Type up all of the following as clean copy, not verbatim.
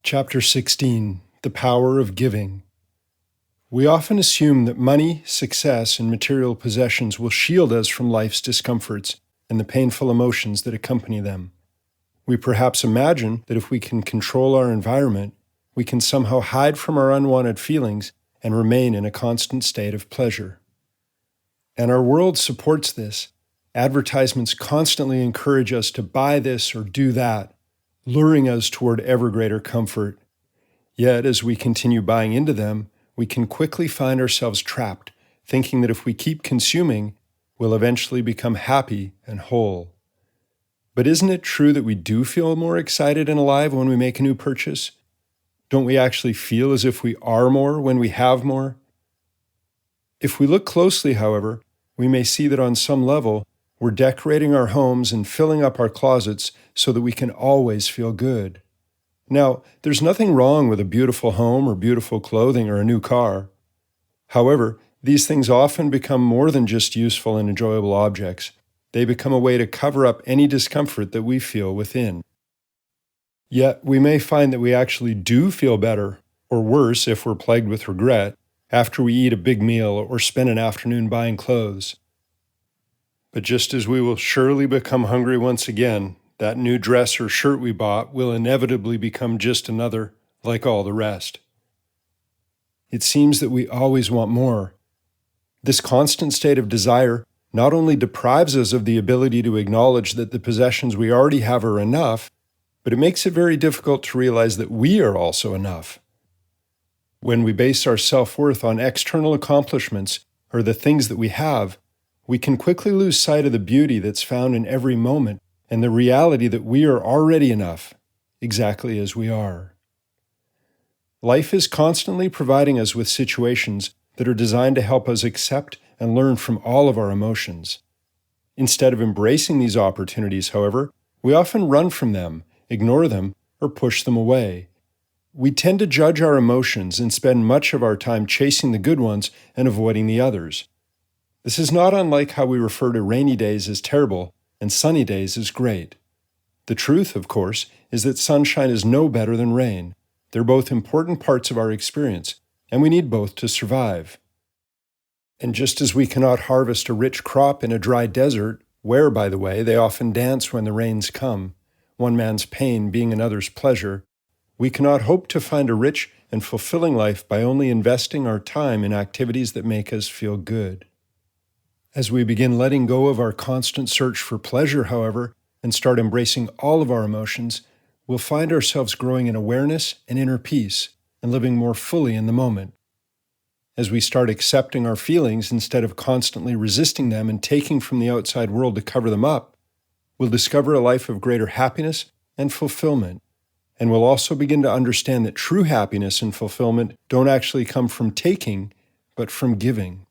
Chapter 16, The Power of Giving. We often assume that money, success, and material possessions will shield us from life's discomforts and the painful emotions that accompany them. We perhaps imagine that if we can control our environment, we can somehow hide from our unwanted feelings and remain in a constant state of pleasure. And our world supports this. Advertisements constantly encourage us to buy this or do that, luring us toward ever greater comfort. Yet, as we continue buying into them, we can quickly find ourselves trapped, thinking that if we keep consuming, we'll eventually become happy and whole. But isn't it true that we do feel more excited and alive when we make a new purchase? Don't we actually feel as if we are more when we have more? If we look closely, however, we may see that on some level, we're decorating our homes and filling up our closets so that we can always feel good. Now, there's nothing wrong with a beautiful home or beautiful clothing or a new car. However, these things often become more than just useful and enjoyable objects. They become a way to cover up any discomfort that we feel within. Yet, we may find that we actually do feel better, or worse if we're plagued with regret, after we eat a big meal or spend an afternoon buying clothes. But just as we will surely become hungry once again, that new dress or shirt we bought will inevitably become just another, like all the rest. It seems that we always want more. This constant state of desire not only deprives us of the ability to acknowledge that the possessions we already have are enough, but it makes it very difficult to realize that we are also enough. When we base our self-worth on external accomplishments or the things that we have, we can quickly lose sight of the beauty that's found in every moment and the reality that we are already enough, exactly as we are. Life is constantly providing us with situations that are designed to help us accept and learn from all of our emotions. Instead of embracing these opportunities, however, we often run from them, ignore them, or push them away. We tend to judge our emotions and spend much of our time chasing the good ones and avoiding the others. This is not unlike how we refer to rainy days as terrible and sunny days as great. The truth, of course, is that sunshine is no better than rain. They're both important parts of our experience, and we need both to survive. And just as we cannot harvest a rich crop in a dry desert, where, by the way, they often dance when the rains come, one man's pain being another's pleasure, we cannot hope to find a rich and fulfilling life by only investing our time in activities that make us feel good. As we begin letting go of our constant search for pleasure, however, and start embracing all of our emotions, we'll find ourselves growing in awareness and inner peace and living more fully in the moment. As we start accepting our feelings instead of constantly resisting them and taking from the outside world to cover them up, we'll discover a life of greater happiness and fulfillment. And we'll also begin to understand that true happiness and fulfillment don't actually come from taking, but from giving.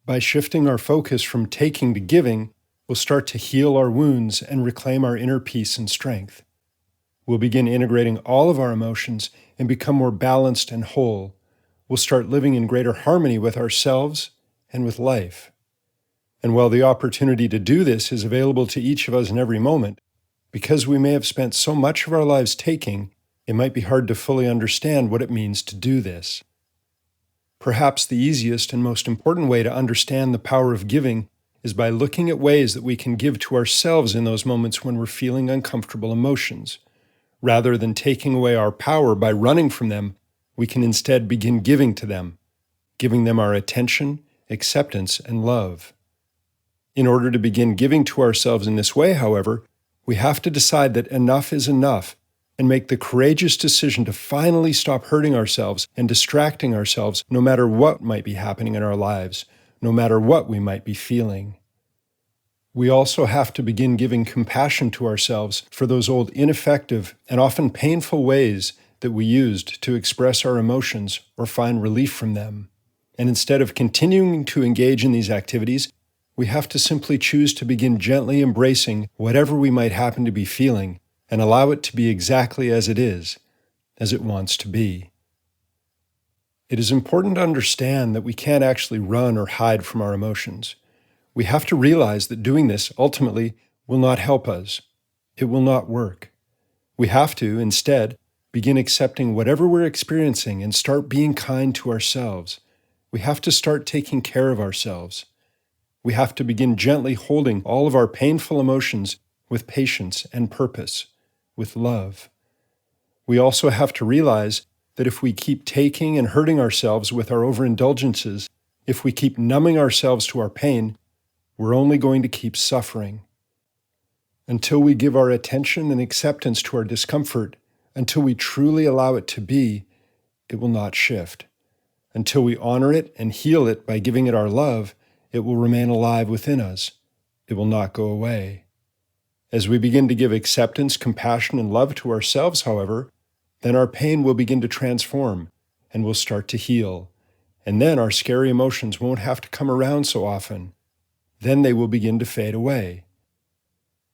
By shifting our focus from taking to giving, we'll start to heal our wounds and reclaim our inner peace and strength. We'll begin integrating all of our emotions and become more balanced and whole. We'll start living in greater harmony with ourselves and with life. And while the opportunity to do this is available to each of us in every moment, because we may have spent so much of our lives taking, it might be hard to fully understand what it means to do this. Perhaps the easiest and most important way to understand the power of giving is by looking at ways that we can give to ourselves in those moments when we're feeling uncomfortable emotions. Rather than taking away our power by running from them, we can instead begin giving to them, giving them our attention, acceptance, and love. In order to begin giving to ourselves in this way, however, we have to decide that enough is enough and make the courageous decision to finally stop hurting ourselves and distracting ourselves no matter what might be happening in our lives, no matter what we might be feeling. We also have to begin giving compassion to ourselves for those old ineffective and often painful ways that we used to express our emotions or find relief from them. And instead of continuing to engage in these activities, we have to simply choose to begin gently embracing whatever we might happen to be feeling and allow it to be exactly as it is, as it wants to be. It is important to understand that we can't actually run or hide from our emotions. We have to realize that doing this ultimately will not help us. It will not work. We have to, instead, begin accepting whatever we're experiencing and start being kind to ourselves. We have to start taking care of ourselves. We have to begin gently holding all of our painful emotions with patience and purpose, with love. We also have to realize that if we keep taking and hurting ourselves with our overindulgences, if we keep numbing ourselves to our pain, we're only going to keep suffering. Until we give our attention and acceptance to our discomfort, until we truly allow it to be, it will not shift. Until we honor it and heal it by giving it our love, it will remain alive within us. It will not go away. As we begin to give acceptance, compassion, and love to ourselves, however, then our pain will begin to transform and will start to heal. And then our scary emotions won't have to come around so often. Then they will begin to fade away.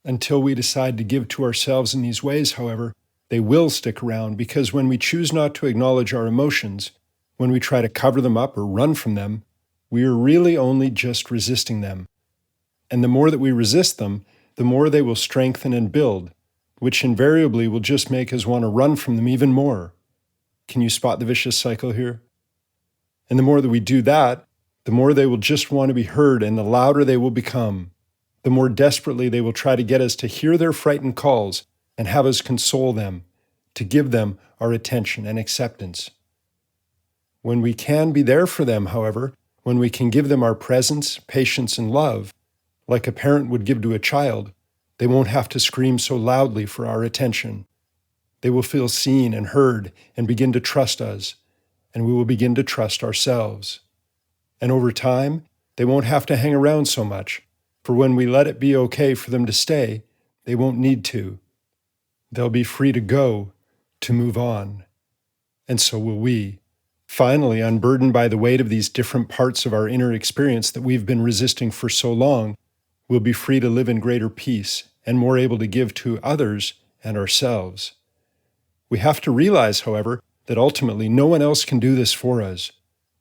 Until we decide to give to ourselves in these ways, however, they will stick around, because when we choose not to acknowledge our emotions, when we try to cover them up or run from them, we are really only just resisting them. And the more that we resist them, the more they will strengthen and build, which invariably will just make us want to run from them even more. Can you spot the vicious cycle here? And the more that we do that, the more they will just want to be heard, and the louder they will become. The more desperately they will try to get us to hear their frightened calls and have us console them, to give them our attention and acceptance. When we can be there for them, however, when we can give them our presence, patience, and love, like a parent would give to a child, they won't have to scream so loudly for our attention. They will feel seen and heard and begin to trust us, and we will begin to trust ourselves. And over time, they won't have to hang around so much, for when we let it be okay for them to stay, they won't need to. They'll be free to go, to move on. And so will we. Finally, unburdened by the weight of these different parts of our inner experience that we've been resisting for so long, we'll be free to live in greater peace and more able to give to others and ourselves. We have to realize, however, that ultimately no one else can do this for us.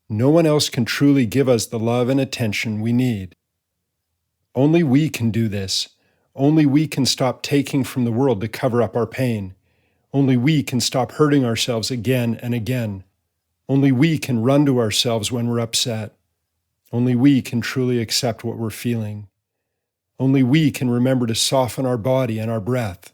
No one else can truly give us the love and attention we need. Only we can do this. Only we can stop taking from the world to cover up our pain. Only we can stop hurting ourselves again and again. Only we can run to ourselves when we're upset. Only we can truly accept what we're feeling. Only we can remember to soften our body and our breath.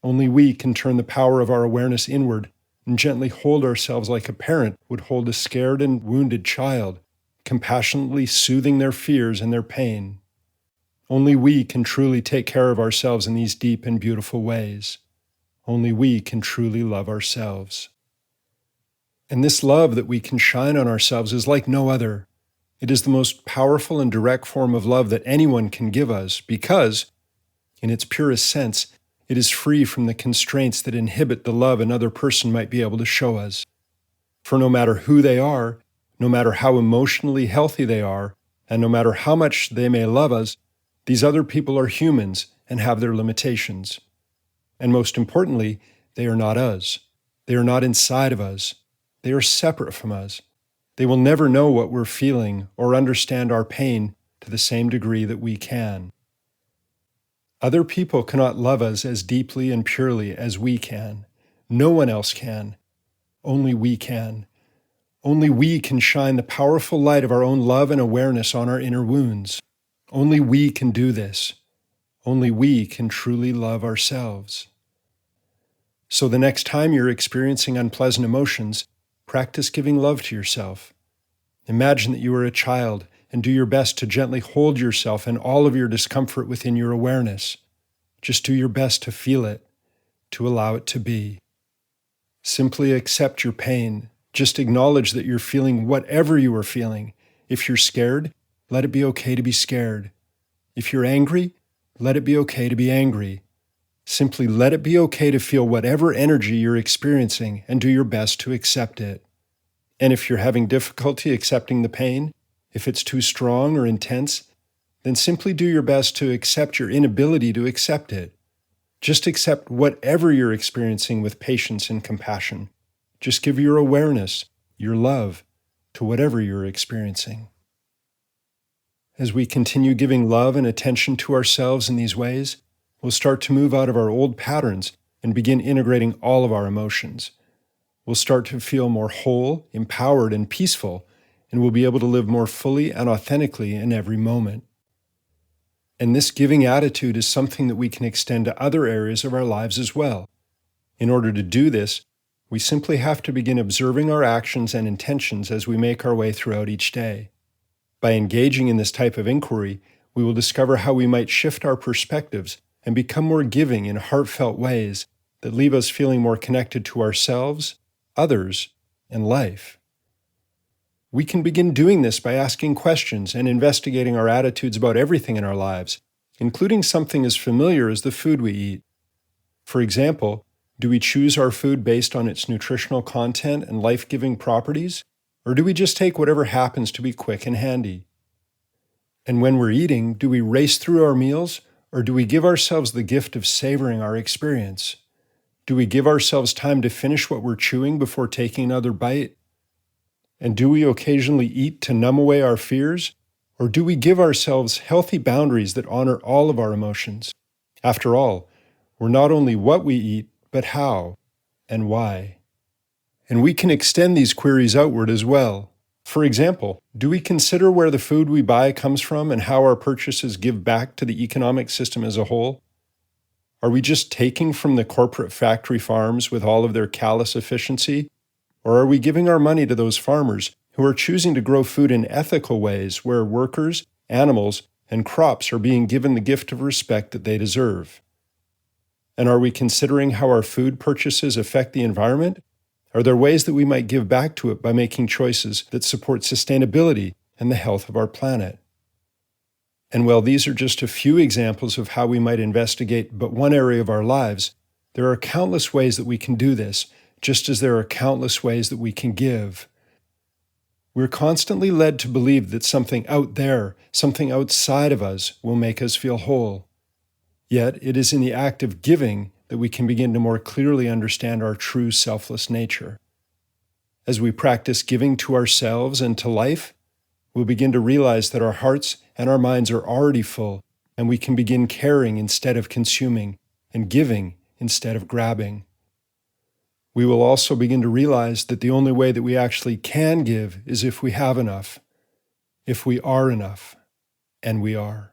Only we can turn the power of our awareness inward and gently hold ourselves like a parent would hold a scared and wounded child, compassionately soothing their fears and their pain. Only we can truly take care of ourselves in these deep and beautiful ways. Only we can truly love ourselves. And this love that we can shine on ourselves is like no other. It is the most powerful and direct form of love that anyone can give us because, in its purest sense, it is free from the constraints that inhibit the love another person might be able to show us. For no matter who they are, no matter how emotionally healthy they are, and no matter how much they may love us, these other people are humans and have their limitations. And most importantly, they are not us. They are not inside of us. They are separate from us. They will never know what we're feeling or understand our pain to the same degree that we can. Other people cannot love us as deeply and purely as we can. No one else can. Only we can. Only we can shine the powerful light of our own love and awareness on our inner wounds. Only we can do this. Only we can truly love ourselves. So the next time you're experiencing unpleasant emotions, practice giving love to yourself. Imagine that you are a child and do your best to gently hold yourself and all of your discomfort within your awareness. Just do your best to feel it, to allow it to be. Simply accept your pain. Just acknowledge that you're feeling whatever you are feeling. If you're scared, let it be okay to be scared. If you're angry, let it be okay to be angry. Simply let it be okay to feel whatever energy you're experiencing and do your best to accept it. And if you're having difficulty accepting the pain, if it's too strong or intense, then simply do your best to accept your inability to accept it. Just accept whatever you're experiencing with patience and compassion. Just give your awareness, your love, to whatever you're experiencing. As we continue giving love and attention to ourselves in these ways, we'll start to move out of our old patterns and begin integrating all of our emotions. We'll start to feel more whole, empowered, and peaceful, and we'll be able to live more fully and authentically in every moment. And this giving attitude is something that we can extend to other areas of our lives as well. In order to do this, we simply have to begin observing our actions and intentions as we make our way throughout each day. By engaging in this type of inquiry, we will discover how we might shift our perspectives and become more giving in heartfelt ways that leave us feeling more connected to ourselves, others, and life. We can begin doing this by asking questions and investigating our attitudes about everything in our lives, including something as familiar as the food we eat. For example, do we choose our food based on its nutritional content and life-giving properties, or do we just take whatever happens to be quick and handy? And when we're eating, do we race through our meals, or do we give ourselves the gift of savoring our experience? Do we give ourselves time to finish what we're chewing before taking another bite? And do we occasionally eat to numb away our fears, or do we give ourselves healthy boundaries that honor all of our emotions? After all, we're not only what we eat, but how and why. And we can extend these queries outward as well. For example, do we consider where the food we buy comes from and how our purchases give back to the economic system as a whole? Are we just taking from the corporate factory farms with all of their callous efficiency? Or are we giving our money to those farmers who are choosing to grow food in ethical ways where workers, animals, and crops are being given the gift of respect that they deserve? And are we considering how our food purchases affect the environment? Are there ways that we might give back to it by making choices that support sustainability and the health of our planet? And while these are just a few examples of how we might investigate but one area of our lives, there are countless ways that we can do this, just as there are countless ways that we can give. We're constantly led to believe that something out there, something outside of us, will make us feel whole. Yet it is in the act of giving that we can begin to more clearly understand our true selfless nature. As we practice giving to ourselves and to life, we'll begin to realize that our hearts and our minds are already full, and we can begin caring instead of consuming, and giving instead of grabbing. We will also begin to realize that the only way that we actually can give is if we have enough, if we are enough, and we are.